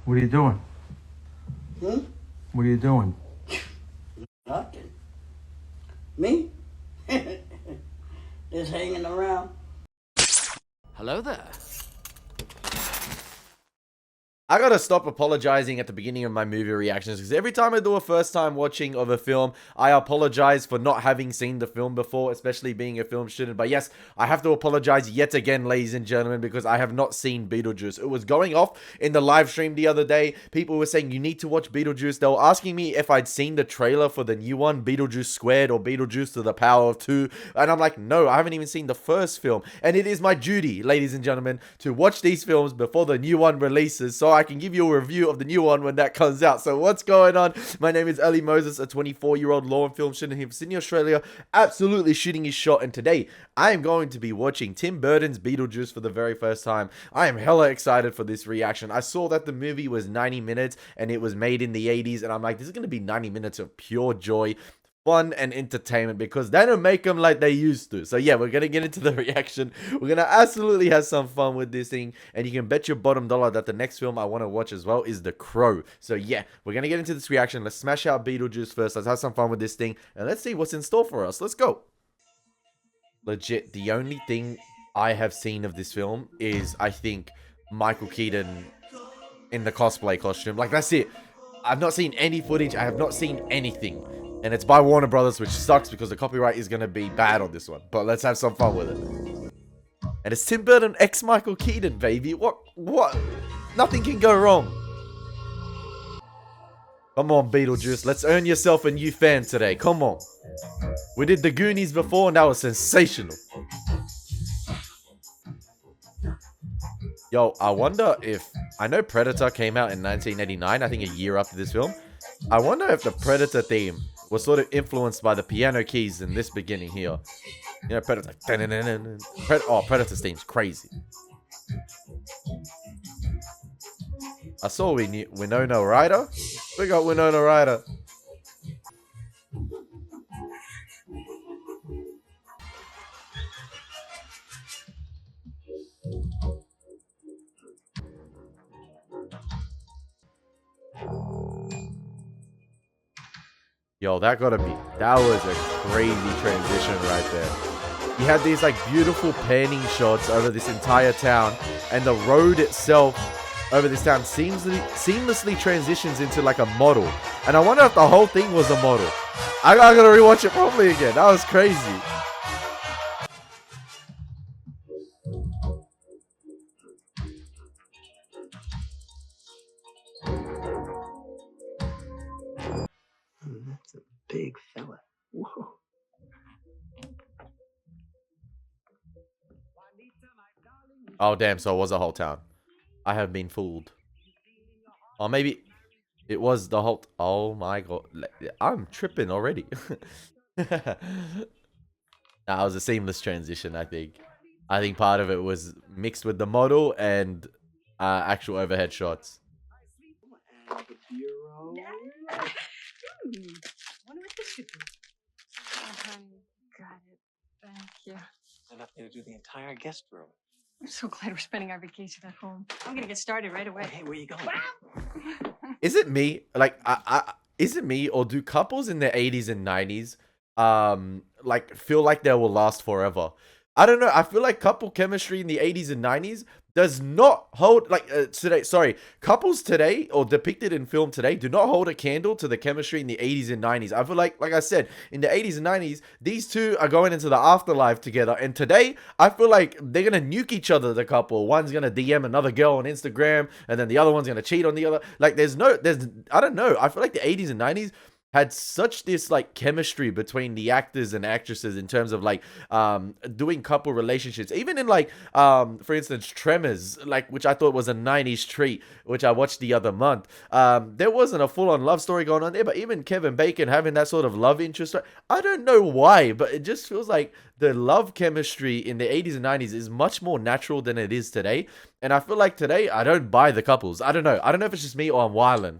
What are you doing? Hmm? What are you doing? Nothing. Me? Just hanging around. Hello there. I gotta stop apologizing at the beginning of my movie reactions because every time I do a first time watching of a film, I apologize for not having seen the film before, especially being a film student. But yes, I have to apologize yet again, ladies and gentlemen, because I have not seen Beetlejuice. It was going off in the live stream the other day. People were saying, you need to watch Beetlejuice. They were asking me if I'd seen the trailer for the new one, Beetlejuice Squared or Beetlejuice to the Power of 2. And I'm like, no, I haven't even seen the first film. And it is my duty, ladies and gentlemen, to watch these films before the new one releases so I can give you a review of the new one when that comes out. So what's going on? My name is Elie Moses, a 24-year-old law and film student here from Sydney, Australia, absolutely shooting his shot. And today, I am going to be watching Tim Burton's Beetlejuice for the very first time. I am hella excited for this reaction. I saw that the movie was 90 minutes and it was made in the 80s. And I'm like, this is going to be 90 minutes of pure joy, fun and entertainment, because they don't make them like they used to. So yeah, we're gonna get into the reaction. We're gonna absolutely have some fun with this thing, and you can bet your bottom dollar that the next film I want to watch as well is The Crow. So yeah, we're gonna get into this reaction. Let's smash out Beetlejuice first. Let's have some fun with this thing, and let's see what's in store for us. Let's go. Legit, the only thing I have seen of this film is, I think, Michael Keaton in the cosplay costume. Like, that's it. I've not seen any footage. I have not seen anything. And it's by Warner Brothers, which sucks because the copyright is going to be bad on this one. But let's have some fun with it. And it's Tim Burton x Michael Keaton, baby. What? Nothing can go wrong. Come on, Beetlejuice. Let's earn yourself a new fan today. Come on. We did the Goonies before and that was sensational. Yo, I wonder if... I know Predator came out in 1989, I think a year after this film. I wonder if the Predator theme was sort of influenced by the piano keys in this beginning here. You know, Predator. Predator's theme's crazy. I saw Winona Ryder. We got Winona Ryder. Yo, that was a crazy transition right there. You had these like beautiful panning shots over this entire town, and the road itself over this town seamlessly transitions into like a model. And I wonder if the whole thing was a model. I gotta rewatch it properly again. That was crazy. That's a big fella. Whoa. Oh, damn. So it was a whole town. I have been fooled. Or maybe it was the whole... Oh, my God. I'm tripping already. That was a seamless transition, I think. I think part of it was mixed with the model and actual overhead shots. And the bureau. Wonder what this should be. Got it. Thank you. Enough to do the entire guest room. I'm so glad we're spending our vacation at home. I'm gonna get started right away. Hey, where you going? Is it me? Like, is it me, or do couples in the 80s and 90s like feel like they will last forever? I don't know. I feel like couple chemistry in the 80s and 90s does not hold, like, couples today, or depicted in film today, do not hold a candle to the chemistry in the 80s and 90s. I feel like I said, in the 80s and 90s, these two are going into the afterlife together. And today, I feel like they're going to nuke each other, the couple. One's going to DM another girl on Instagram, and then the other one's going to cheat on the other. Like, I don't know. I feel like the 80s and 90s had such this like chemistry between the actors and actresses in terms of like doing couple relationships, even in like for instance Tremors, like, which I thought was a 90s treat, which I watched the other month. There wasn't a full-on love story going on there, but even Kevin Bacon having that sort of love interest, I don't know why, but it just feels like the love chemistry in the 80s and 90s is much more natural than it is today. And I feel like today I don't buy the couples. I don't know if it's just me or I'm wildin'.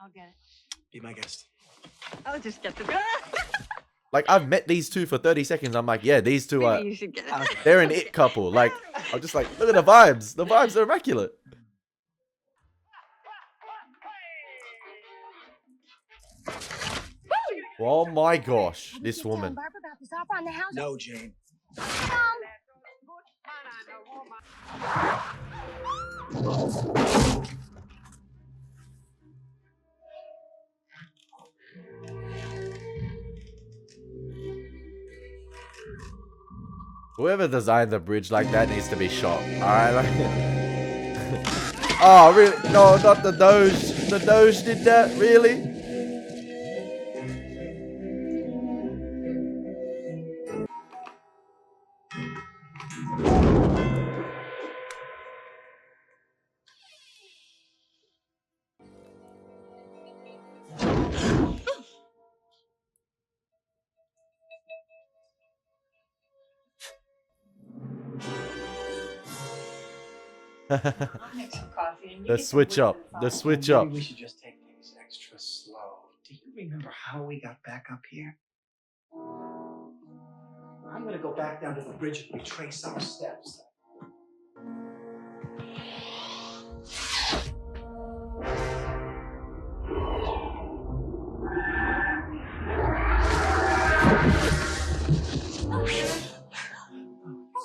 I'll get it. Be my guest. I'll just get the. Like, I've met these two for 30 seconds. I'm like, yeah, these two are... Maybe you should get it. They're an it couple. Like, I'm just like, look at the vibes. The vibes are immaculate. Oh my gosh, this woman. Barbara about this offer on the house. No, Jane. Whoever designed the bridge like that needs to be shot. Alright, like oh really? No, not the Doge. The Doge did that, really? I'll make some coffee and you The get switch some up. work The fine. switch up. Maybe we should just take things extra slow. Do you remember how we got back up here? I'm gonna go back down to the bridge and retrace our steps.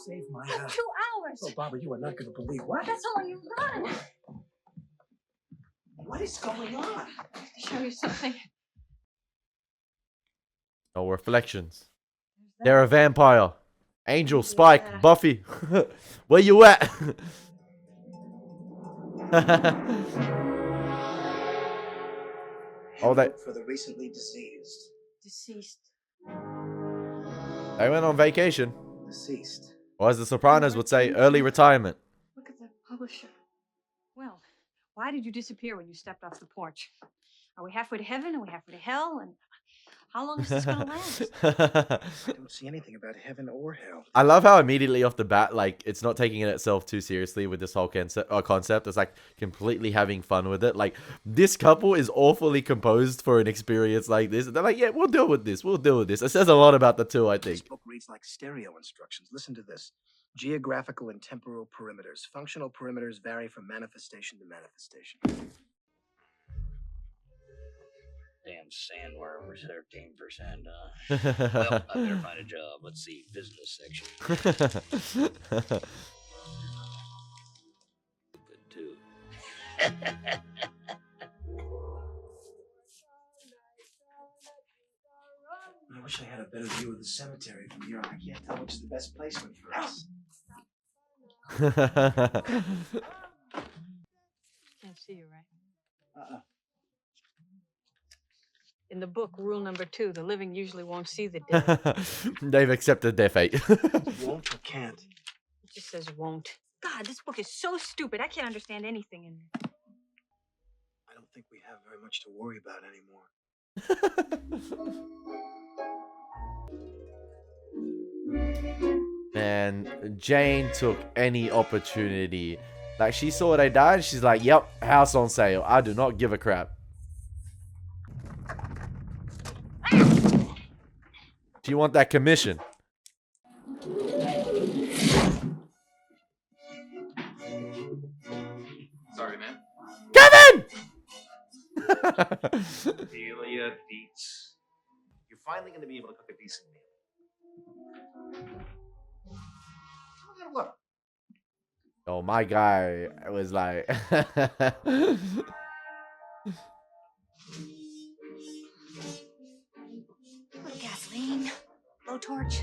Save my life. 2 hours. Oh, Barbara, you are not going to believe what? That's all you run. What is going on? I have to show you something. No reflections. They're a vampire. Angel, Spike, Buffy. Where you at? Oh, For the recently deceased. Deceased. they went on vacation. Deceased. Or as the Sopranos would say, early retirement. Look at the publisher. Well, why did you disappear when you stepped off the porch? Are we halfway to heaven? Are we halfway to hell? And how long is this gonna last? I don't see anything about heaven or hell. I love how immediately off the bat, like, it's not taking it itself too seriously with this whole concept. It's like completely having fun with it. Like, this couple is awfully composed for an experience like this. They're like, yeah, we'll deal with this. We'll deal with this. It says a lot about the two, I This think. book reads like stereo instructions. Listen to this. Geographical and temporal perimeters. Functional perimeters vary from manifestation to manifestation. Damn sandworms, 13%, Well, I better find a job. Let's see, business section. Good, too. I wish I had a better view of the cemetery from here. I can't tell which is the best placement for us. Can't see you, right? Uh-uh. In the book, rule number 2, the living usually won't see the dead. They've accepted their fate. Won't or can't? It just says won't. God, this book is so stupid. I can't understand anything in it. I don't think we have very much to worry about anymore. And Jane took any opportunity. Like, she saw they died. She's like, yep, house on sale. I do not give a crap. Do you want that commission? Sorry, man. Kevin! Delia Beats. You're finally going to be able to cook a decent meal. Look. Oh, my guy was like... Gasoline. Blowtorch.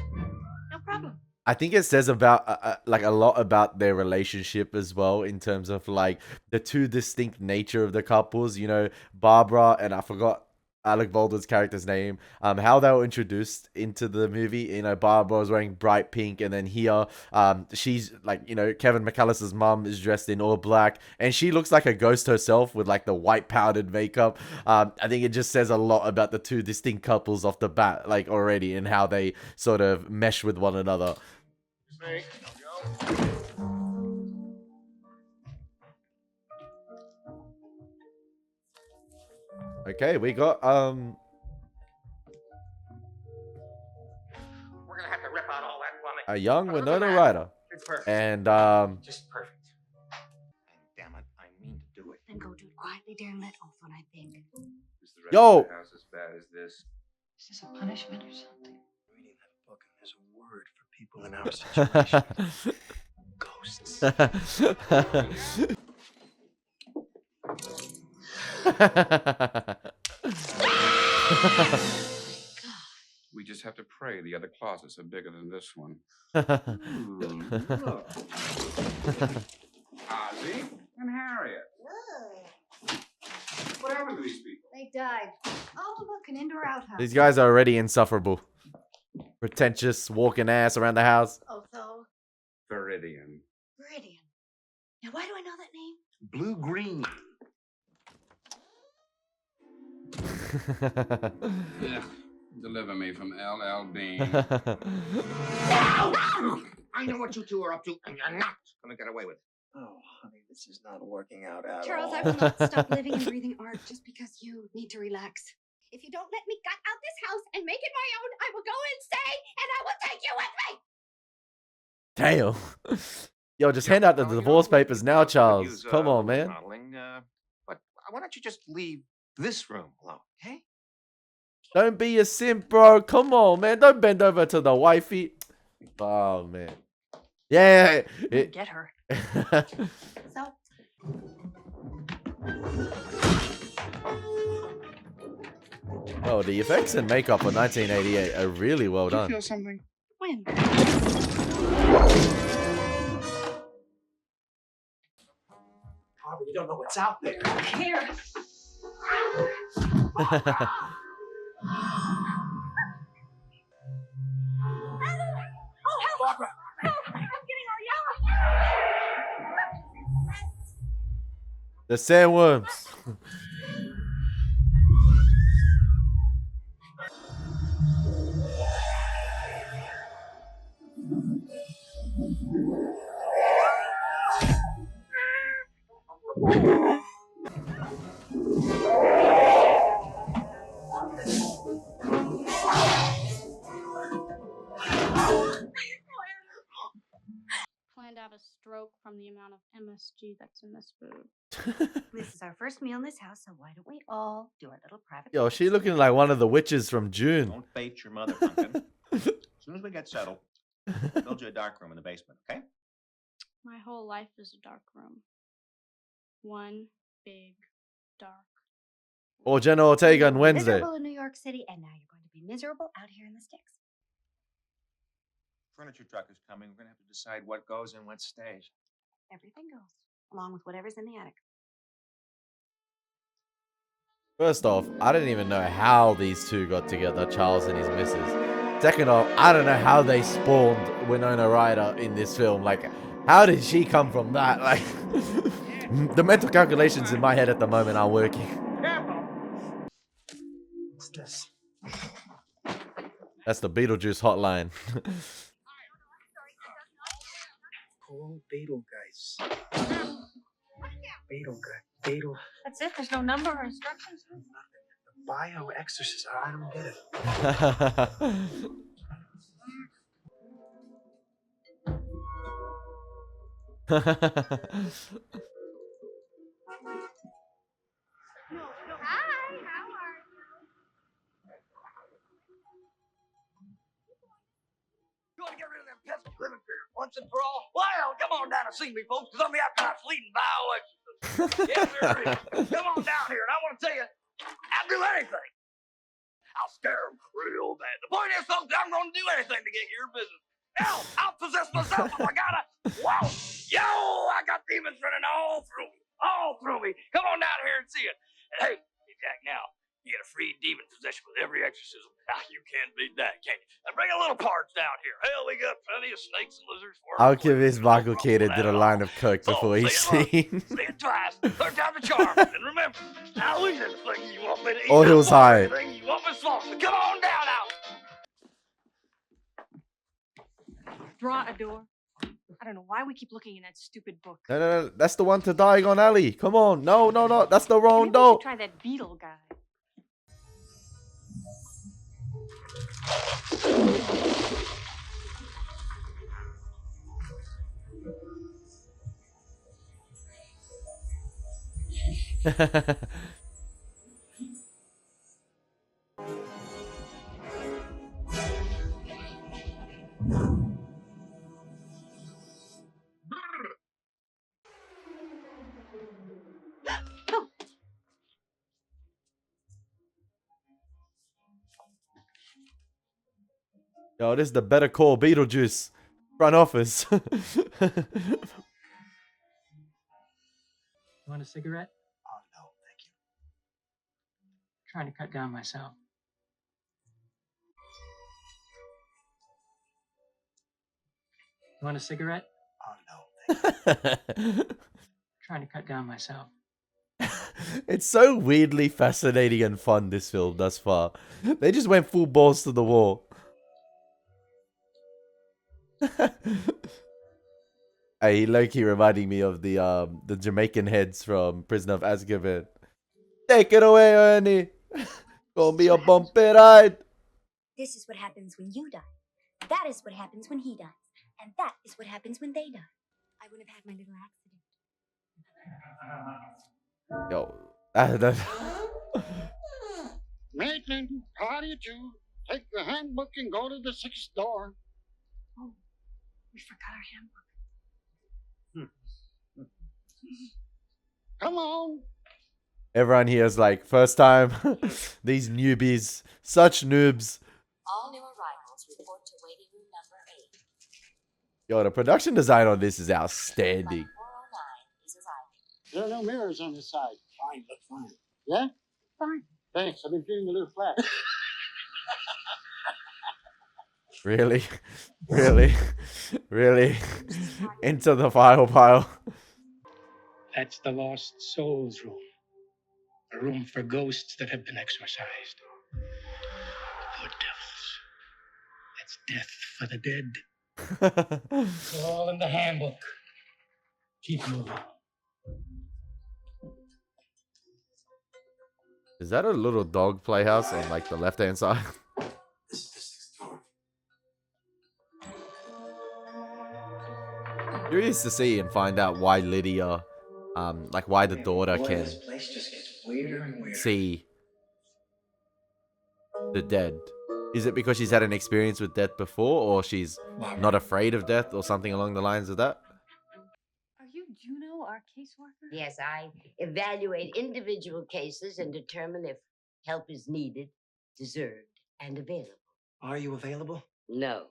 No problem. I think it says about like a lot about their relationship as well, in terms of like the two distinct nature of the couples. You know, Barbara and I forgot Alec Baldwin's character's name. How they were introduced into the movie. You know, Barbara was wearing bright pink, and then here, she's like, you know, Kevin McAllister's mom is dressed in all black, and she looks like a ghost herself with like the white powdered makeup. I think it just says a lot about the two distinct couples off the bat, like already, and how they sort of mesh with one another. Okay, we got We're gonna have to rip out all that plumbing. a young Winona Ryder, It's perfect. and Just perfect. And damn it, I mean to do it. Then go do it quietly, dear, and let off when I think. Is the rest Yo! of the house as bad as this? Is this a punishment or something? Reading that book, and there's a word for people in our situation. Ghosts. We just have to pray the other closets are bigger than this one. Hmm, Look. Ozzy and Harriet. What happened to these people? They died. Oh, look, an indoor outhouse. These guys are already insufferable. Pretentious, walking ass around the house. Otho. Viridian. Meridian. Now, why do I know that name? Blue-green. Ugh, deliver me from LL Bean. I know what you two are up to, and you're not gonna get away with it. Oh, honey, this is not working out at Charles, all. I will not stop living and breathing art just because you need to relax. If you don't let me gut out this house and make it my own, I will go insane, and I will take you with me. Damn. Yo, just hand out the divorce papers now, Charles. Use, Come on, man. modeling, but why don't you just leave this room alone, okay? Don't be a simp, bro. Come on, man. Don't bend over to the wifey. Oh, man. Yeah. Get her. So, Oh, the effects and makeup for 1988 are really well Do you done. feel something? When? Barbara, you don't know what's out there. Here. oh, help! Barbara! Help! I'm getting all yellow. The sandworms. Plan to have a stroke from the amount of MSG that's in this food. This is our first meal in this house, so why don't we all do our little private... Yo, she looking like one of the witches from June. Don't bait your mother, Duncan. As soon as we get settled, we'll build you a dark room in the basement, okay? My whole life is a dark room. One big dark. Or Jenna Ortega on Wednesday. Miserable in New York City, and now you're going to be miserable out here in the sticks. Furniture truck is coming. We're gonna have to decide what goes and what stays. Everything goes, along with whatever's in the attic. First off, I didn't even know how these two got together, Charles and his missus. Second off, I don't know how they spawned Winona Ryder in this film. Like, how did she come from that? Like, the mental calculations in my head at the moment are working. What's this? That's the Beetlejuice hotline. Oh, Beetlejuice. Beetle. That's it? There's no number or instructions? The bio-exorcist. I don't get it. Hi, how are you? You want to get rid of them pesky living here once and for all? Well, come on down and see me, folks, because I'm the outside leading bio-exorcist. Yes, sir. Come on down here, and I want to tell you, I'll do anything. I'll scare them real bad. The point is, folks, I'm going to do anything to get your business. Hell, I'll possess myself if I gotta. Wow. Yo, I got demons running all through me. All through me. Come on down here and see it. And hey, Jack, now, you get a free demon possession with every exorcism. Ah, you can't beat that, can you? Now bring a little parts down here. Hell, we got plenty of snakes and lizards for I'll convince Michael Keaton did a line of coke before he's seen. Say it twice. Third time's a charm. And remember, I'll eat anything you want me to eat. Oil's high. Anything you want me to swallow. So come on down now. Draw a door. I don't know why we keep looking in that stupid book. No, that's the one to Diagon Alley. Come on. No, that's the wrong Maybe we door. should try that beetle guy. Yo, this is the Better Call Beetlejuice front office. You want a cigarette? Oh, no, thank you. Trying to cut down myself. You want a cigarette? Oh, no, thank you. Trying to cut down myself. It's so weirdly fascinating and fun, this film thus far. They just went full balls to the wall. Hey, low-key reminding me of the Jamaican heads from Prisoner of Azkaban. Take it away, Ernie. Gonna be a bumpy ride. This is what happens when you die. That is what happens when he dies. And that is what happens when they die. I wouldn't have had my little accident. Yo, Maitland, party at you. Take the handbook and go to the 6th door. Oh, we forgot our handbook. Come on. everyone here is like, first time. These newbies, such noobs. All new arrivals report to waiting room number 8. Yo, the production design on this is outstanding. There are no mirrors on this side. Fine, look fine. Yeah? Fine. Thanks. I've been feeling a little flat. Really? Really? Really? Into the file pile. That's the lost souls room. A room for ghosts that have been exorcised. Good devils. That's death for the dead. It's all in the handbook. Keep moving. Is that a little dog playhouse on like the left hand side? Curious to see and find out why Lydia, like why the daughter can This place just gets weirder and weirder. see the dead. Is it because she's had an experience with death before, or she's not afraid of death, or something along the lines of that? Are you Juno, our caseworker? Yes, I evaluate individual cases and determine if help is needed, deserved, and available. Are you available? No.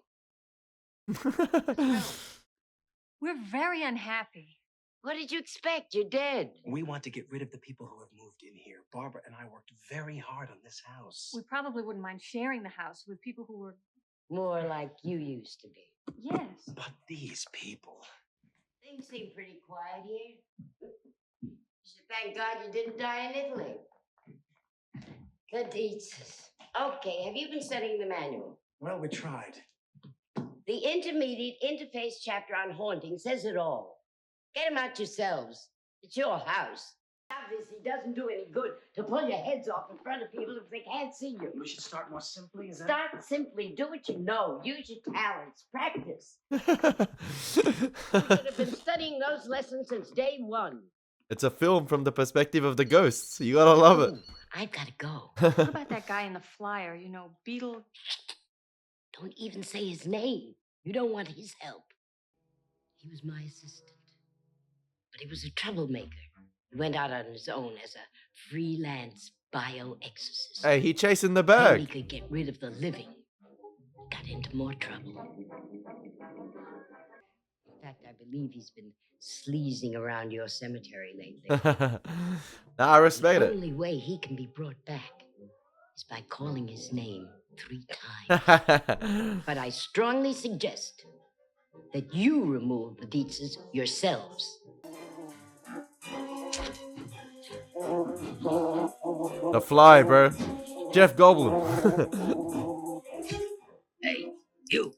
We're very unhappy. What did you expect? You're dead. We want to get rid of the people who have moved in here. Barbara and I worked very hard on this house. We probably wouldn't mind sharing the house with people who were... More like you used to be. Yes. But these people... Things seem pretty quiet here. You should thank God you didn't die in Italy. Cadizas. Okay, have you been studying the manual? Well, we tried. The intermediate interface chapter on haunting says it all. Get them out yourselves. It's your house. Obviously, doesn't do any good to pull your heads off in front of people if they can't see you. We should start more simply, is that? Start simply. Do what you know. Use your talents. Practice. You should have been studying those lessons since day one. It's a film from the perspective of the ghosts. You gotta love it. I've got to go. What about that guy in the flyer? You know, Beetle... Don't even say his name. You don't want his help. He was my assistant. But he was a troublemaker. He went out on his own as a freelance bioexorcist. Hey, he chasing the Then bag. he could get rid of the living. Got into more trouble. In fact, I believe he's been sleazing around your cemetery lately. Nah, I respect The it. only way he can be brought back is by calling his name 3 times. But I strongly suggest that you remove the Dietzes yourselves. The Fly, bro. Jeff Goldblum. Hey, you.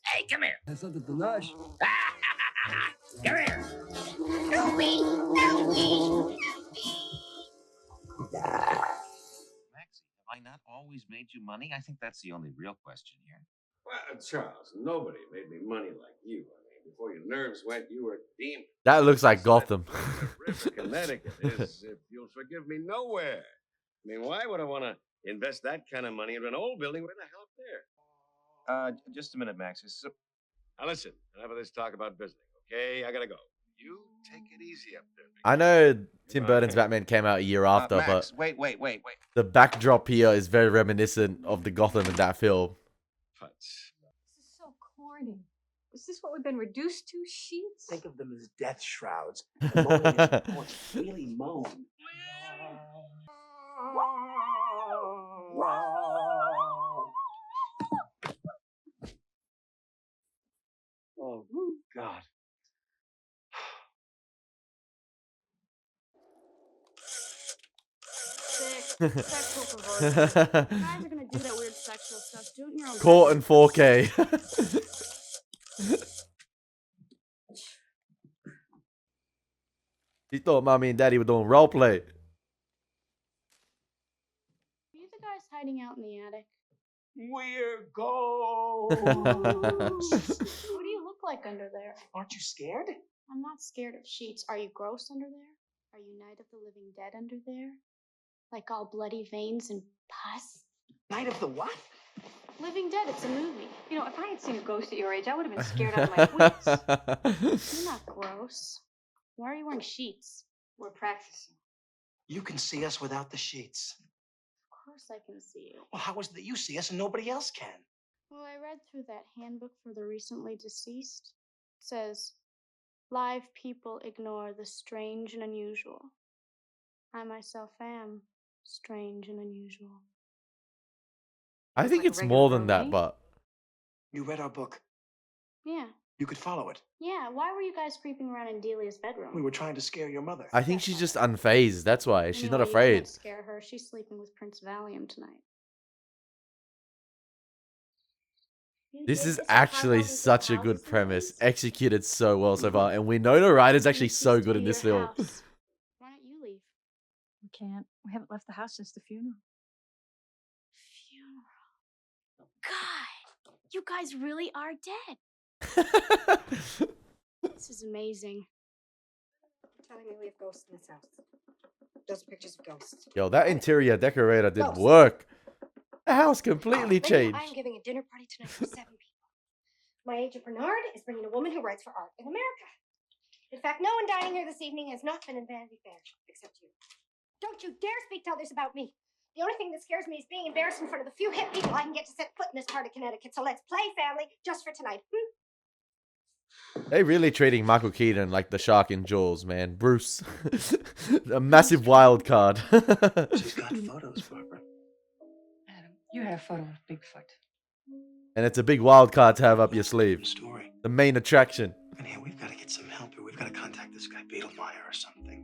Hey, come here. That's something to Lush. Come here. Help me! Help me! Maxie, have I not always made you money? I think that's the only real question here. Well, Charles, nobody made me money like you. I mean, before your nerves went, you were a demon. That looks like Gotham. River, Connecticut is, if you'll forgive me, nowhere. I mean, why would I want to invest that kind of money in an old building? Where the hell up there? Just a minute, Max. Now listen, enough of this talk about visiting, okay? I gotta go. You take it easy up there. I know Tim Burton's Batman came out a year after, Max, but wait. the backdrop here is very reminiscent of the Gotham in that film. This is so corny. Is this what we've been reduced to? Sheets? Think of them as death shrouds. The moaning is important. Really moan. Oh, God. Sick. Sexual perversion. Guys are gonna do that weird sexual stuff. Do it in your own Caught in 4K. He thought mommy and daddy were doing role play. Are you the guys hiding out in the attic? We're ghosts. What do you look like under there? Aren't you scared? I'm not scared of sheets. Are you gross under there? Are you Night of the Living Dead under there? Like all bloody veins and pus? Night of the what? Living Dead, it's a movie. You know, if I had seen a ghost at your age, I would have been scared out of my wits. You're not gross. Why are you wearing sheets? We're practicing. You can see us without the sheets. Of course I can see you. Well, how is it that you see us and nobody else can? Well, I read through that handbook for the recently deceased. It says, live people ignore the strange and unusual. I myself am strange and unusual. I think it's more than that, but You read our book. Yeah. You could follow it. Yeah, why were you guys creeping around in Delia's bedroom? We were trying to scare your mother. I think she's just unfazed. That's why she's not Anyway, you afraid. can't scare her. She's sleeping with Prince Valium tonight. This is actually such a good premise, executed so well so far, and we know the writer's actually so good in this film. Why don't you leave? We can't. We haven't left the house since the funeral. God, you guys really are dead. This is amazing. Telling me we have ghosts in this house. Those are pictures of ghosts. Yo, that interior decorator did work. The house completely changed. I'm giving a dinner party tonight for 7 people. My agent Bernard is bringing a woman who writes for art in America. In fact, no one dining here this evening has not been in Vanity Fair, except you. Don't you dare speak to others about me. The only thing that scares me is being embarrassed in front of the few hip people I can get to set foot in this part of Connecticut. So let's play family just for tonight. They really treating Michael Keaton like the shark in Jaws, man. Bruce. A massive wild card. She's got photos, Barbara. Adam, you had a photo of Bigfoot. And it's a big wild card to have up your sleeve. Story. The main attraction. And here, we've got to get some help here. We've got to contact this guy Beetlemeyer or something.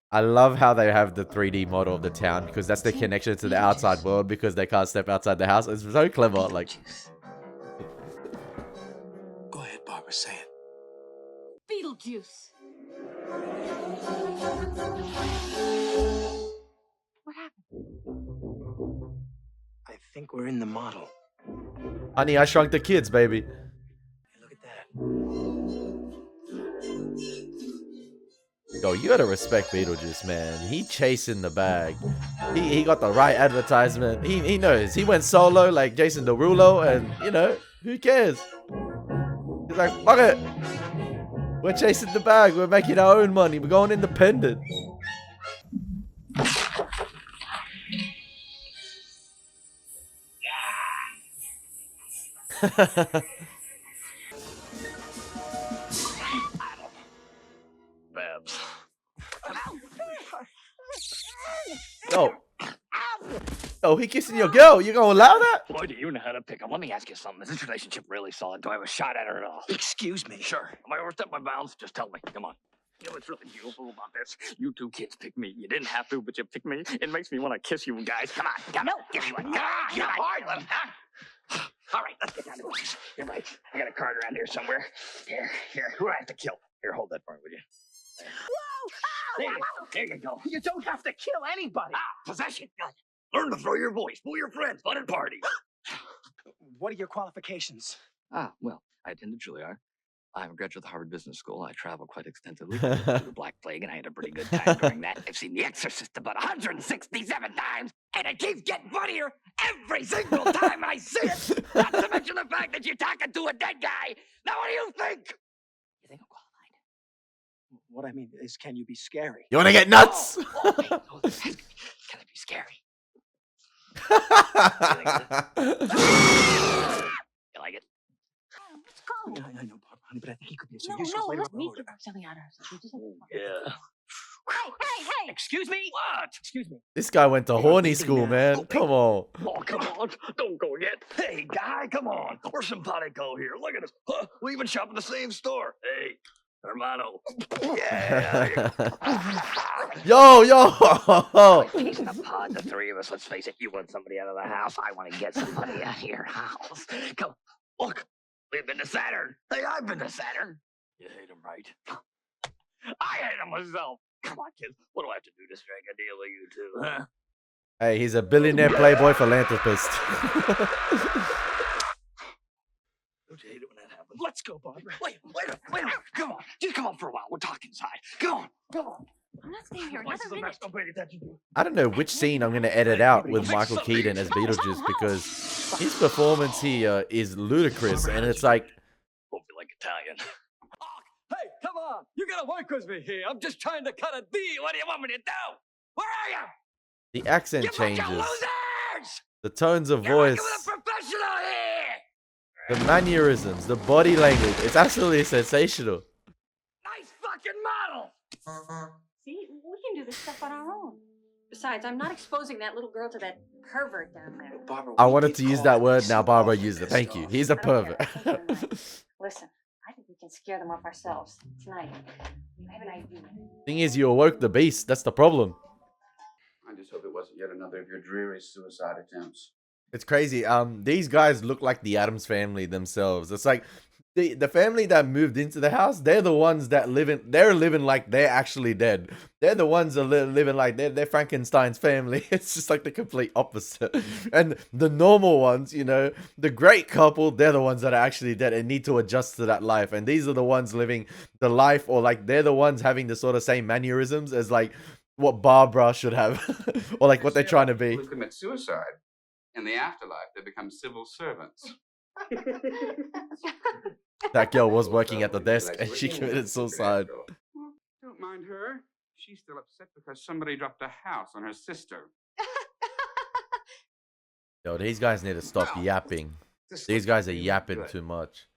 I love how they have the 3D model of the town because that's their connection to the outside world because they can't step outside the house. It's so clever. Like, Go ahead, Barbara, say it. Beetlejuice. What happened? I think we're in the model. Honey, I Shrunk the Kids, baby. Look at that. Yo, you gotta respect Beetlejuice, man. He chasing the bag. He got the right advertisement. He knows. He went solo like Jason Derulo, and you know, who cares? He's like, fuck it. We're chasing the bag. We're making our own money. We're going independent. Babs. Oh, he kissing your girl. You gonna allow that? Boy, do you know how to pick up. Let me ask you something. Is this relationship really solid? Do I have a shot at her at all? Excuse me. Sure. Am I overstepped my bounds? Just tell me. Come on. You know what's really beautiful about this? You two kids picked me. You didn't have to, but you picked me. It makes me want to kiss you guys. Come on. Come on. Give me one. Come on. Come on. All right, let's get down to business. You're right. I got a card around here somewhere. Here. Who do I have to kill? Here, hold that for me, would you? There. There you go. You don't have to kill anybody. Possession. Learn to throw your voice. Fool your friends. Fun and party. What are your qualifications? Well, I attended Juilliard. I'm a graduate of the Harvard Business School. I travel quite extensively. I lived through the Black Plague, and I had a pretty good time during that. I've seen The Exorcist about 167 times, and it keeps getting funnier every single time I see it. Not to mention the fact that you're talking to a dead guy. Now, what do you think? You think I'm qualified? What I mean is, can you be scary? You want to get nuts? Wait, can it be scary? You like it? Let's go. I know, Barbara, honey, but I think he could be so No, useful no, later let's on the road. make something out of ourselves. We just have to talk. Yeah. Hey! Excuse me? What? Excuse me. This guy went to horny school, man. Come on. Oh, come on. Don't go yet. Hey, guy, come on. We're simpatico here. Look at us. Huh? We even shop in the same store. Hey, hermano. Yeah. Yo. He's in a pod, the three of us. Let's face it, you want somebody out of the house. I want to get somebody out of your house. Come, look. We've been to Saturn. Hey, I've been to Saturn. You hate him, right? I hate him myself. Come on, kids. What do I have to do to strike a deal with you two, huh? Hey, he's a billionaire playboy philanthropist. Don't you hate it when that happens? Let's go, Barbara. Wait. Come on. Just come on for a while. We'll talk inside. Come on. I'm not staying here another minute. Don't pay attention to it. I don't know which scene I'm going to edit out with Michael Keaton as Beetlejuice because his performance here is ludicrous, and it's like... Hope you like Italian. Hey, come on. You gotta work with me here. I'm just trying to cut a deal. What do you want me to do? Where are you? The accent You bunch of changes. losers! The tones of You're voice. working with a professional here! The mannerisms. The body language. It's absolutely sensational. Nice fucking model! See, we can do this stuff on our own. Besides, I'm not exposing that little girl to that pervert down there. Barbara, I wanted to use that word. Now Barbara used it. Thank you. He's a I don't care. pervert. Listen, I think we can scare them off ourselves tonight. I have an idea. Thing is, you awoke the beast. That's the problem. I just hope it wasn't yet another of your dreary suicide attempts. It's crazy. These guys look like the Addams family themselves. It's like the family that moved into the house. They're the ones that they're living like they're actually dead. They're the ones that living like they're Frankenstein's family. It's just like the complete opposite. And the normal ones, you know, the great couple, they're the ones that are actually dead and need to adjust to that life. And these are the ones living the life, or like they're the ones having the sort of same mannerisms as like what Barbara should have, or like what they're trying to be. People who commit suicide in the afterlife, they become civil servants. That girl was working at the desk and she committed suicide. Don't mind her. She's still upset because somebody dropped a house on her sister. Yo, these guys need to stop yapping. These guys are yapping too much.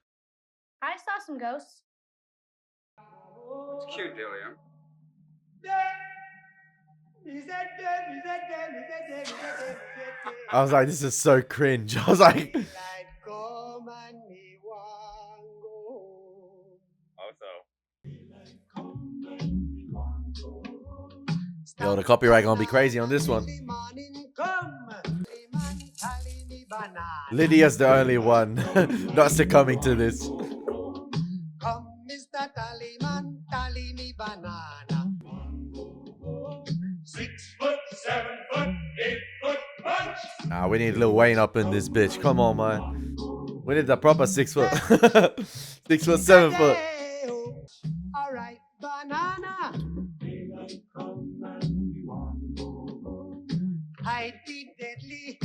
I saw some ghosts. It's cute, Delia. I was like, this is so cringe. I was like, yo, the copyright gonna be crazy on this one. Lydia's the only one not succumbing to this. Nah, we need Lil Wayne up in this bitch. Come on, man. We need the proper 6 foot. 6 foot, 7 foot. Alright, banana. I'd be deadly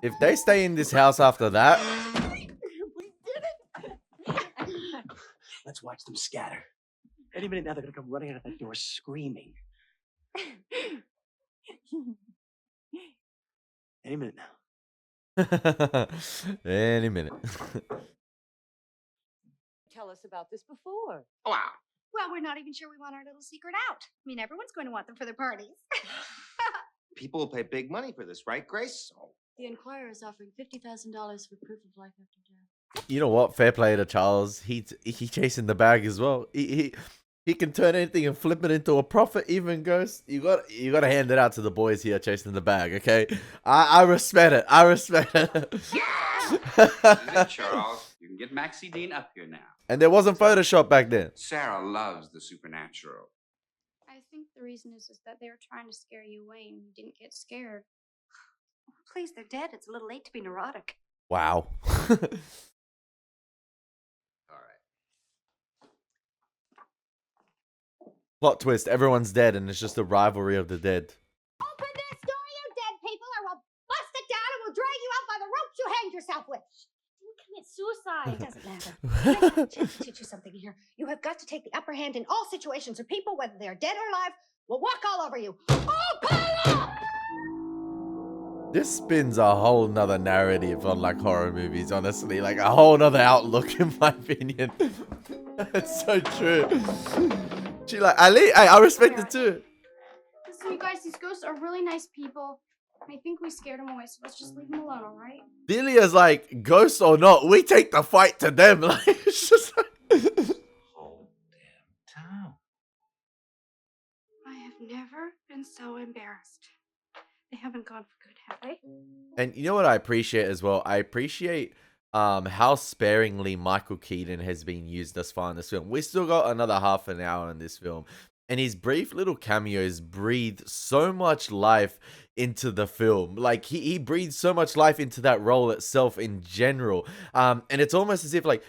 If they stay in this house after that, Let's watch them scatter. Any minute now, they're gonna come running out of that door screaming. Any minute now. any minute. Tell us about this before. Wow. Well, we're not even sure we want our little secret out. I mean, everyone's going to want them for their parties. People will pay big money for this, right, Grace? The Enquirer is offering $50,000 for proof of life after death. You know what? Fair play to Charles. He chasing the bag as well. He can turn anything and flip it into a profit. Even Ghost, you got to hand it out to the boys here chasing the bag. Okay, I respect it. I respect it. This is it, Charles. You can get Maxie Dean up here now. And there wasn't Photoshop back then. Sarah loves the supernatural. I think the reason is that they were trying to scare you away and you didn't get scared. Please, they're dead. It's a little late to be neurotic. Wow. Plot twist, everyone's dead and it's just a rivalry of the dead. Open this door, you dead people, or we'll bust it down and we'll drag you out by the ropes you hanged yourself with. You commit suicide. It doesn't matter. I have to teach you something here. You have got to take the upper hand in all situations, or people, whether they're dead or alive, will walk all over you. Open up! This spins a whole nother narrative on like horror movies, honestly. Like a whole nother outlook, in my opinion. It's so true. She like, Ali, I respect it too. Listen, you guys, these ghosts are really nice people. I think we scared them away, so let's just leave them alone, alright? Delia's like, ghost or not, we take the fight to them. Like, it's just like... Whole damn town. I have never been so embarrassed. They haven't gone for good, have they? And you know what I appreciate as well? I appreciate how sparingly Michael Keaton has been used thus far in this film. We still got another half an hour in this film. And his brief little cameos breathe so much life into the film. Like, he breathes so much life into that role itself in general. And it's almost as if, like,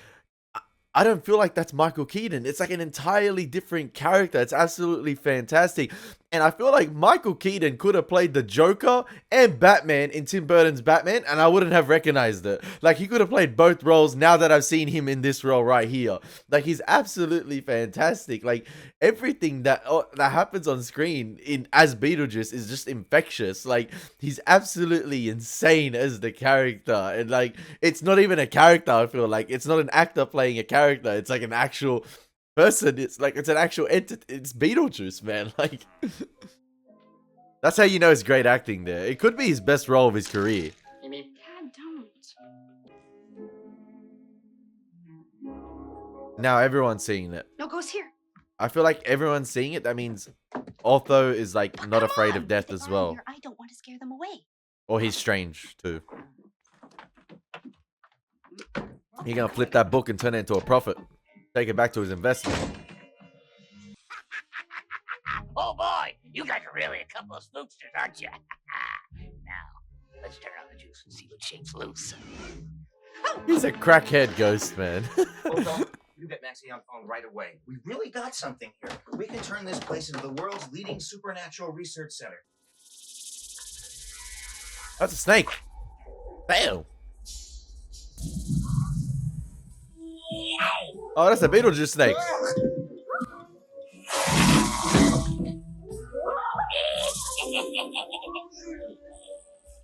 I don't feel like that's Michael Keaton. It's like an entirely different character. It's absolutely fantastic. And I feel like Michael Keaton could have played the Joker and Batman in Tim Burton's Batman, and I wouldn't have recognized it. Like, he could have played both roles now that I've seen him in this role right here. Like, he's absolutely fantastic. Like, everything that happens on screen as Beetlejuice is just infectious. Like, he's absolutely insane as the character. And, like, it's not even a character, I feel like. It's not an actor playing a character. It's like an actual... person. It's like, it's an actual entity. It's Beetlejuice, man. Like, that's how you know it's great acting there. It could be his best role of his career. Dad, don't. Now everyone's seeing it. No ghosts here. I feel like everyone's seeing it. That means Otho is like not afraid of death as well. I don't want to scare them away. Or he's strange too. He's gonna flip that book and turn it into a profit. Take it back to his investment. Oh boy, you guys are really a couple of spooksters, aren't you? Now, let's turn on the juice and see what shakes loose. He's a crackhead ghost, man. Hold on. You get Maxie on the phone right away. We really got something here. We can turn this place into the world's leading supernatural research center. That's a snake. Bam. Oh, that's a Beetlejuice snake.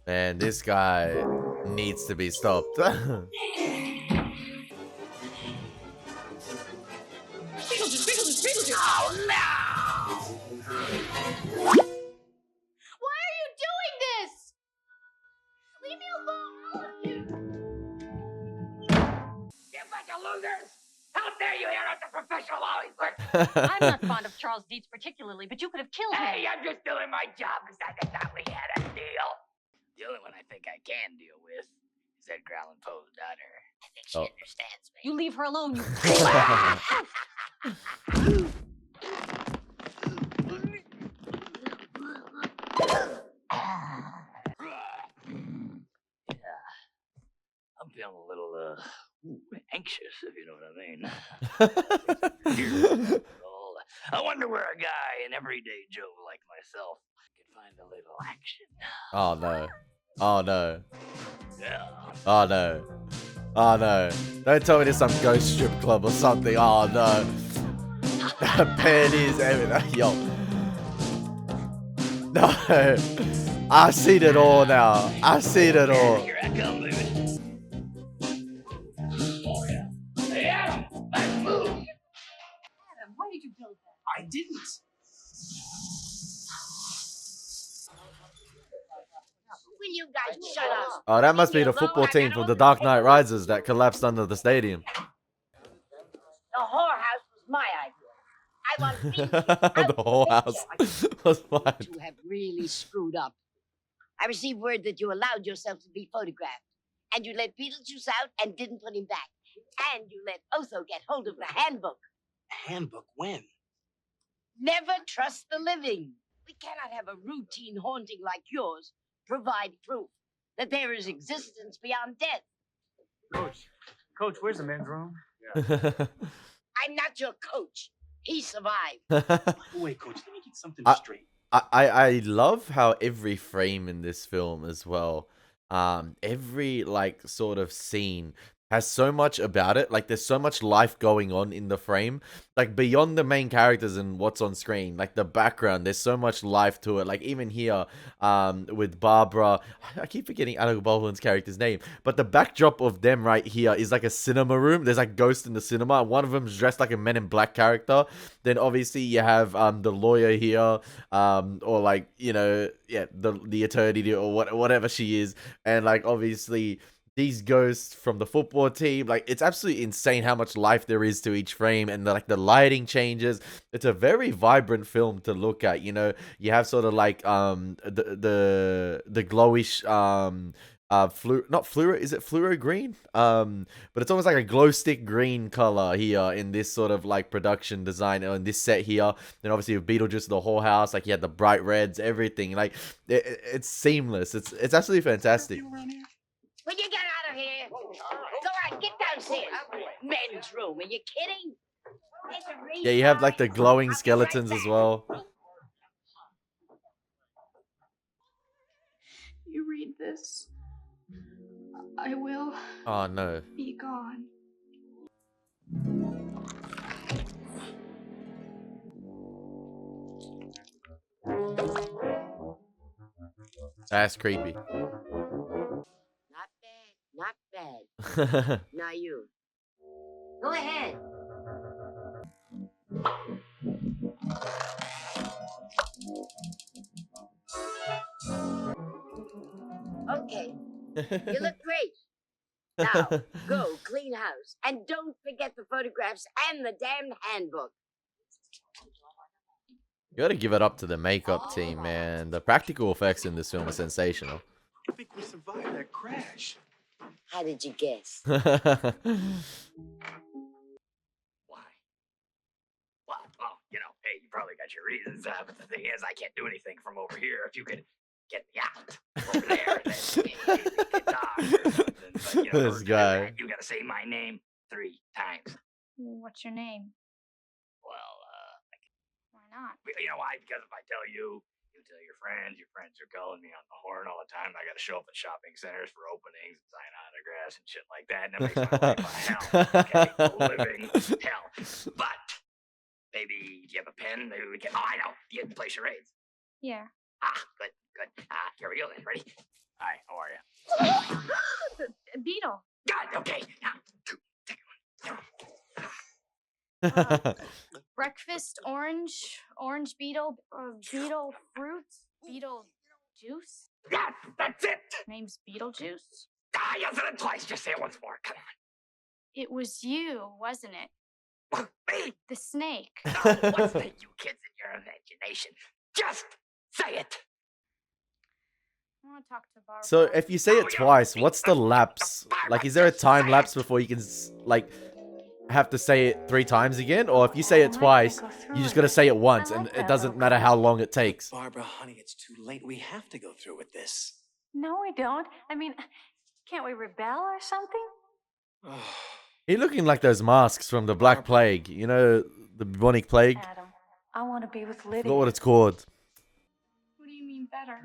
Man, this guy needs to be stopped. Beetlejuice, Beetlejuice! Oh no! Why are you doing this? Leave me alone, all of you! You bunch of losers! How dare you hear us, the professional Hollywood? I'm not fond of Charles Dietz particularly, but you could have killed him. Hey, I'm just doing my job because I thought we had a deal. The only one I think I can deal with is Edgar Allan Poe's daughter. I think she understands me. You leave her alone, you... I'm feeling a little, anxious, if you know what I mean. I wonder where a guy, an everyday Joe like myself, can find a little action. Oh no. Oh no. Yeah. Oh no. Oh no. Don't tell me there's some ghost strip club or something. Oh no. Panties, everything. Yo. No. I've seen it all now. I've seen it all. Here I come, baby. Hey, Adam, let's move. Adam, why did you build that? I didn't. Will you guys shut up? Oh, that must be the football team from The Dark Knight Rises that collapsed under the stadium. The whorehouse was my idea. I want Beetlejuice. The whole house was mine. You have really screwed up. I received word that you allowed yourself to be photographed, and you let Beetlejuice out and didn't put him back, and you let Otho get hold of the handbook. Handbook when? Never trust the living. We cannot have a routine haunting like yours provide proof. that there is existence beyond death. Coach, where's the men's room? I'm not your coach. He survived. Wait, Coach, let me get something I, straight. I love how every frame in this film as well, every like sort of scene has so much about it. Like there's so much life going on in the frame, like beyond the main characters and what's on screen, like the background, there's so much life to it. Like even here, with Barbara, I keep forgetting Alec Baldwin's character's name, but the backdrop of them right here is like a cinema room. There's like ghosts in the cinema, and one of them's dressed like a Men in Black character. Then obviously you have the lawyer here, or like, you know, yeah, the attorney or whatever she is, and like obviously these ghosts from the football team. Like it's absolutely insane how much life there is to each frame, and the lighting changes. It's a very vibrant film to look at. You know, you have sort of like the glowish is it fluoro green? But it's almost like a glow stick green color here in this sort of like production design on this set here. Then obviously with Beetlejuice, the whole house, like you had the bright reds, everything. Like it's seamless. It's absolutely fantastic. Will you get out of here? Go on, get downstairs. Men's room. Are you kidding? There's a reason. Yeah, you have like the glowing skeletons as well. You read this, I will Oh no. be gone. That's creepy. Not bad. Now you. Go ahead. Okay. You look great. Now, go clean house. And don't forget the photographs and the damn handbook. You gotta give it up to the makeup team, man. The practical effects in this film are sensational. I think we survived that crash. How did you guess? Why? Well, you know, hey, you probably got your reasons, but the thing is, I can't do anything from over here. If you could get me out over there, then maybe we could talk or something. But, you know, This guy. you gotta say my name 3 times. What's your name? Well, Why not? you know why? Because if I tell you, you tell your friends are calling me on the horn all the time. I gotta show up at shopping centers for openings and sign autographs and shit like that. And it makes my life a hell. Okay, a living hell. But maybe, do you have a pen? Maybe we can. Oh, I know. You can play charades. Yeah. Ah, good. Here we go then. Ready? Hi. How are you? Beetle. God. Okay. Now, 2, take one. Breakfast, orange beetle, beetle fruits, beetle juice. Yes, that's it. Name's Beetlejuice. Ah, you said it twice. Just say it once more. Come It was you, wasn't it? on. Me? The snake. No, what's the you kids in your imagination? Just say it. I want to talk to Barbara. So if you say it twice, what's the lapse? Like, is there a time lapse before you can like have to say it 3 times again? Or if you say it twice, you just gotta say it once, and it doesn't matter how long it takes? Barbara, honey, it's too late. We have to go through with this. No, we don't. I mean, can't we rebel or something? You're looking like those masks from the Black Plague. You know, the bubonic plague? Adam, I want to be with I Lydia. forgot what it's called. What do you mean better?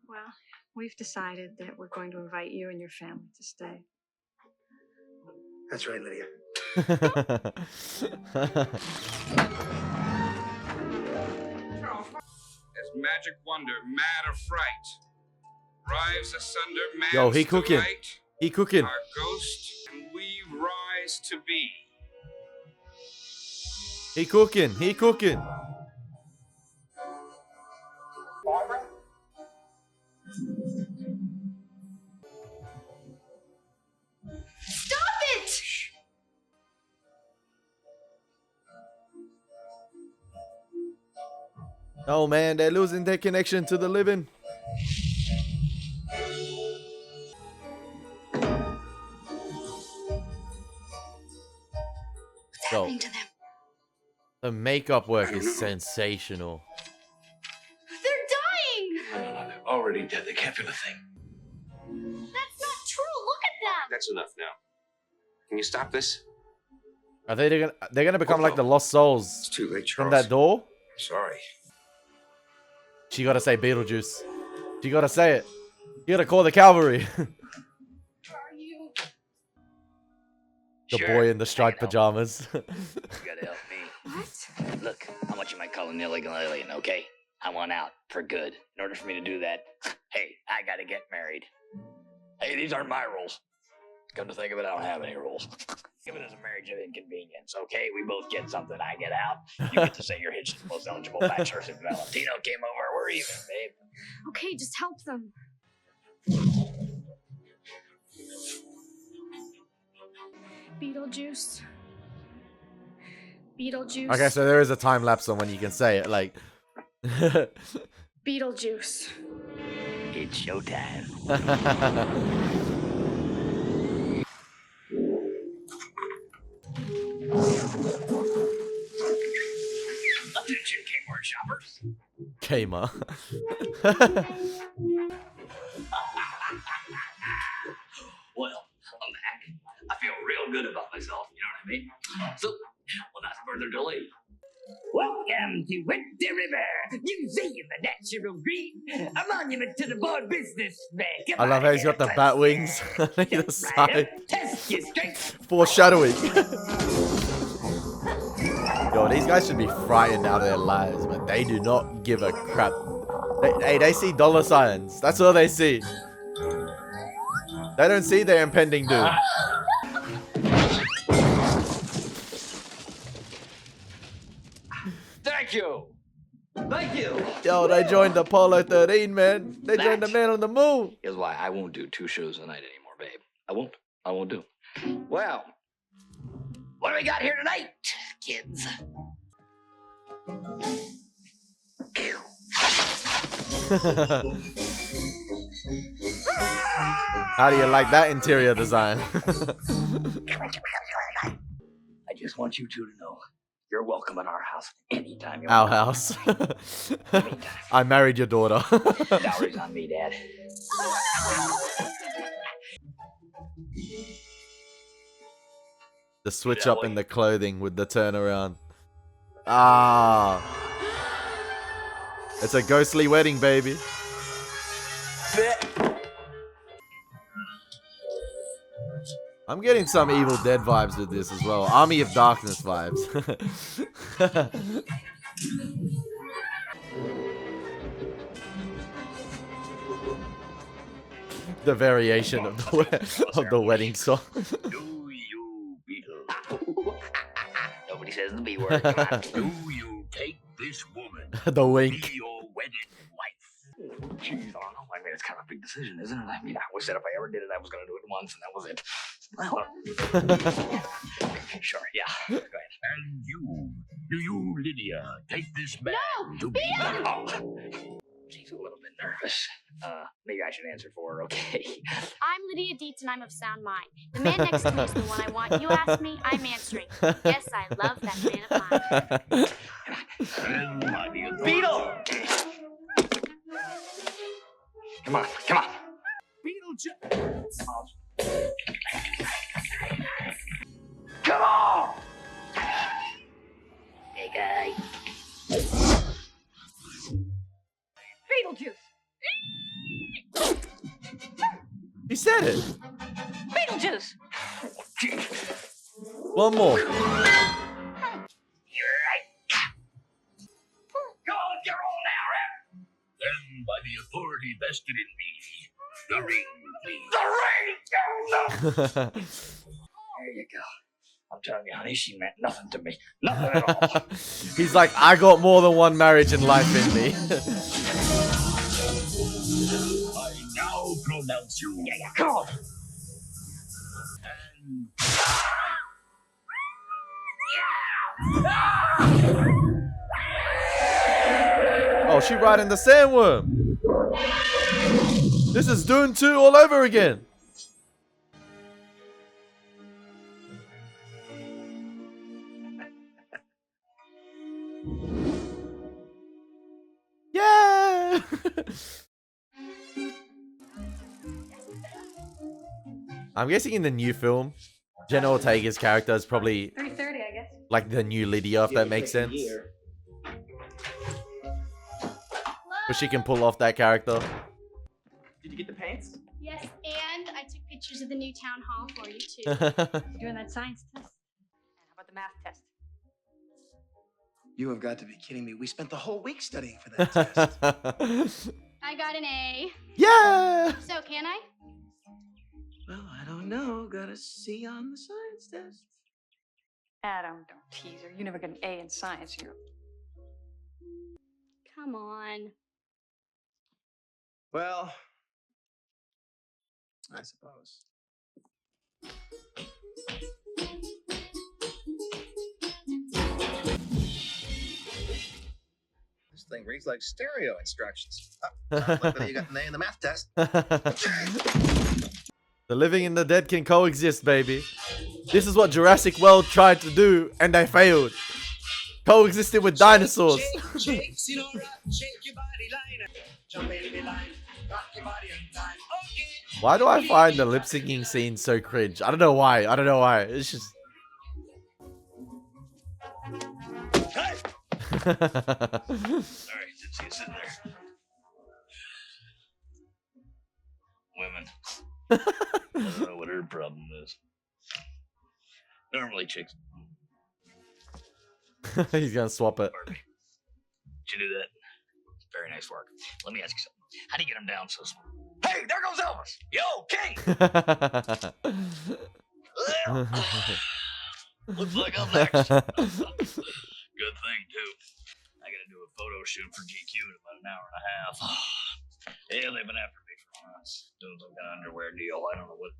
Well, we've decided that we're going to invite you and your family to stay. That's right, Lydia. As magic wonder, mad of fright, rives asunder man's Yo, he cooking. delight, He cooking. our ghost and we rise to be. He cooking. He cooking. Barbara? Stop it! Oh man, they're losing their connection to the living. What's happening to them? The makeup work is sensational. They're dying! No, they're already dead. They can't feel a thing. that's enough now. Can you stop this? Are they're gonna become like the lost souls It's too late, from Charles. that door? Sorry. She gotta say Beetlejuice. She gotta say it. You gotta call the cavalry. The boy in the striped pajamas. You gotta help me. What? Look, how much you might call an illegal alien, okay? I want out for good. In order for me to do that, hey, I gotta get married. Hey, these aren't my rules. Come to think of it, I don't have any rules. Give it as a marriage of inconvenience, okay? We both get something. I get out. You get to say you're hitched to the most eligible bachelors if Valentino came over. We're even, babe. Okay, just help them. Beetlejuice. Beetlejuice. Okay, so there is a time lapse on when you can say it, like. Beetlejuice. It's showtime. Attention, Kmart shoppers. Kmart. Well, I'm back. I feel real good about myself, you know what I mean? So, without further delay, welcome to Winter River, Museum of Natural Green, a monument to the board business man. I love how he's got the bat wings on either side. Test your strength. Foreshadowing. Yo, these guys should be frightened out of their lives, but they do not give a crap. They see dollar signs. That's all they see. They don't see their impending doom. Thank you. Thank you. Yo, they joined Apollo 13, man. They joined the man on the moon. Here's why I won't do 2 shows a night anymore, babe. I won't do. Well, what do we got here tonight, kids? How do you like that interior design? I just want you two to know you're welcome at our house anytime you Our want. house. I married your daughter. Dowry's on me, Dad. The switch up in the clothing with the turnaround. Ah. It's a ghostly wedding, baby. I'm getting some Evil Dead vibes with this as well. Army of Darkness vibes. The variation of the wedding song. Do you, Beetle? Nobody says the B word. Come on. Do you take this woman The wink. to be your wedded wife? Jeez, I don't know. I mean, it's kind of a big decision, isn't it? I mean, I always said if I ever did it, I was going to do it once, and that was it. Well, sure, yeah. Go ahead. And you, do you, Lydia, take this man to be... Oh. She's a little bit nervous. Maybe I should answer for her, okay? I'm Lydia Dietz and I'm of sound mind. The man next to me is the one I want. You ask me, I'm answering. Yes, I love that man of mine. Beetle! Come on, come on. Beetlejuice! Come on! Hey, guy. Beetlejuice! He said it. Beetlejuice! One more. You're right. Come on, get roll now, Rap. Then, by the authority vested in me, the ring, please. The ring! There you go. I'm telling you, honey, she meant nothing to me. Nothing at all. He's like, I got more than one marriage in life in me. I now pronounce you. Yeah, come on. Oh, she riding the sandworm. This is Dune 2 all over again. Yeah. I'm guessing in the new film, Jenna Ortega's character is probably 30-30, I guess. like the new Lydia, if that makes sense. But she can pull off that character. Did you get the pants? Yes, and I took pictures of the new town hall for you too. Doing that science test? And how about the math test? You have got to be kidding me. We spent the whole week studying for that test. I got an A. Yeah! So can I? Well, I don't know. Got a C on the science test. Adam, don't tease her. You never get an A in science. You're... Come on. Well, I suppose. This thing reads like stereo instructions. Luckily you got an A in the math test. The living and the dead can coexist, baby. This is what Jurassic World tried to do, and they failed. Coexisted with dinosaurs. Why do I find the lip syncing scene so cringe? I don't know why. I don't know why. It's just. Sorry, didn't see you sitting there. Women. I don't know what her problem is. Normally chicks. He's gonna swap it. Did you do that? Very nice work. Let me ask you something. How do you get them down so small? Hey, there goes Elvis. Yo, King. Looks like I'm next. Good thing, too. I gotta do a photo shoot for GQ in about an hour and a half. Yeah, they've been after me for months. Doing some kind of underwear deal. I don't know what.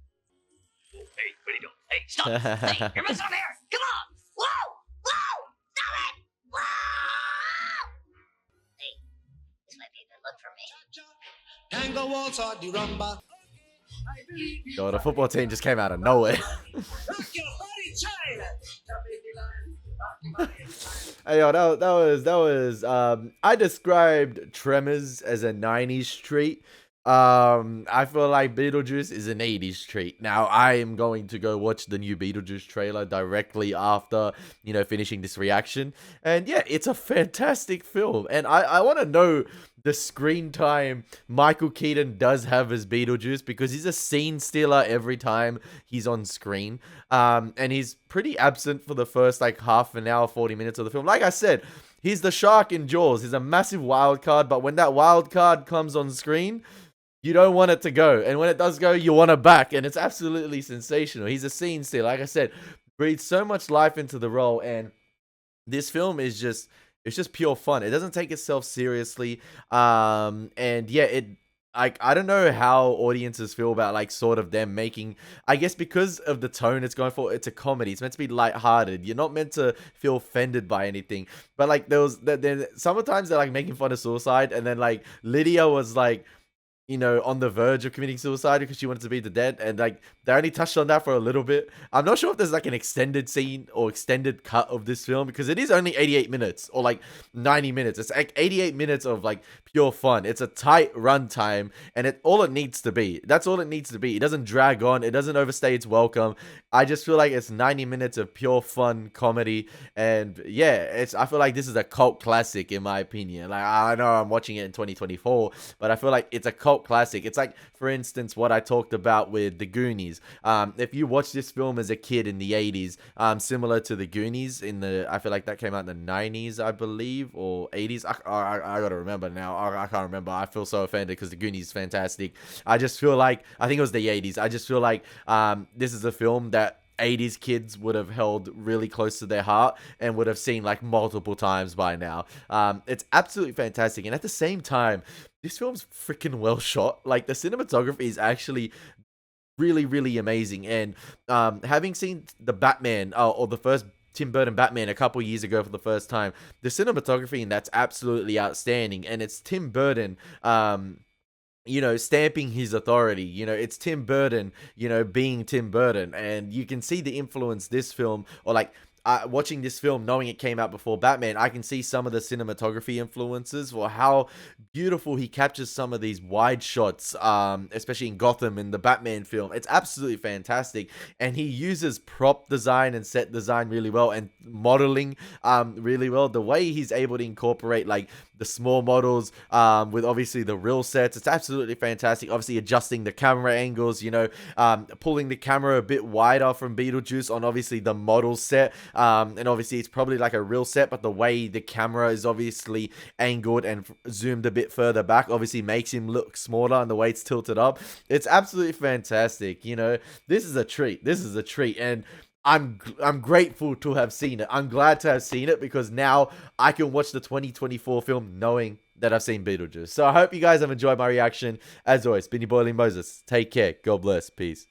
Hey, what are you doing? Hey, stop. Hey, you're messing on air. Come on. Whoa. Whoa. Stop it. Whoa. Hey, this might be a good look for me. Tango waltz or the rumba. Yo, the football team just came out of nowhere. Hey, yo, that was I described Tremors as a 90s treat. I feel like Beetlejuice is an 80s treat. Now, I am going to go watch the new Beetlejuice trailer directly after, you know, finishing this reaction. And yeah, it's a fantastic film. And I want to know the screen time Michael Keaton does have as Beetlejuice, because he's a scene stealer every time he's on screen. And he's pretty absent for the first like half an hour, 40 minutes of the film. Like I said, he's the shark in Jaws. He's a massive wild card, but when that wild card comes on screen, you don't want it to go. And when it does go, you want it back. And it's absolutely sensational. He's a scene stealer. Like I said, breathes so much life into the role. And this film is just, it's just pure fun. It doesn't take itself seriously. And yeah, I don't know how audiences feel about like sort of them making, I guess because of the tone it's going for, it's a comedy. It's meant to be lighthearted. You're not meant to feel offended by anything. But like sometimes they're like making fun of suicide, and then like Lydia was like, you know, on the verge of committing suicide because she wanted to be the dead, and like they only touched on that for a little bit. I'm not sure if there's like an extended scene or extended cut of this film, because it is only 88 minutes or like 90 minutes. It's like 88 minutes of like pure fun. It's a tight runtime, and all it needs to be. That's all it needs to be. It doesn't drag on. It doesn't overstay its welcome. I just feel like it's 90 minutes of pure fun comedy, and yeah, I feel like this is a cult classic in my opinion. Like, I know I'm watching it in 2024, but I feel like it's a cult classic. It's like, for instance, what I talked about with The Goonies. If you watch this film as a kid in the 80s, similar to The Goonies I feel like that came out in the 90s, I believe, or 80s. I gotta remember now. I can't remember. I feel so offended because The Goonies is fantastic. I just feel like, I think it was the 80s. I just feel like this is a film that 80s kids would have held really close to their heart and would have seen like multiple times by now. It's absolutely fantastic, and at the same time, this film's freaking well shot. Like, the cinematography is actually really, really amazing. And having seen the Batman or the first Tim Burton Batman a couple years ago for the first time, the cinematography in that's absolutely outstanding. And it's Tim Burton you know, stamping his authority. You know, it's Tim Burton, you know, being Tim Burton. And you can see the influence this film, or like, watching this film, knowing it came out before Batman, I can see some of the cinematography influences for how beautiful he captures some of these wide shots, especially in Gotham in the Batman film. It's absolutely fantastic, and he uses prop design and set design really well, and modeling really well. The way he's able to incorporate like the small models with obviously the real sets, it's absolutely fantastic. Obviously adjusting the camera angles, you know, pulling the camera a bit wider from Beetlejuice on obviously the model set, and obviously it's probably like a real set, but the way the camera is obviously angled and zoomed a bit further back obviously makes him look smaller, and the way it's tilted up, it's absolutely fantastic. You know, this is a treat. This is a treat, and I'm grateful to have seen it. I'm glad to have seen it, because now I can watch the 2024 film knowing that I've seen Beetlejuice. So I hope you guys have enjoyed my reaction. As always, been your boy Elie Moses. Take care. God bless. Peace.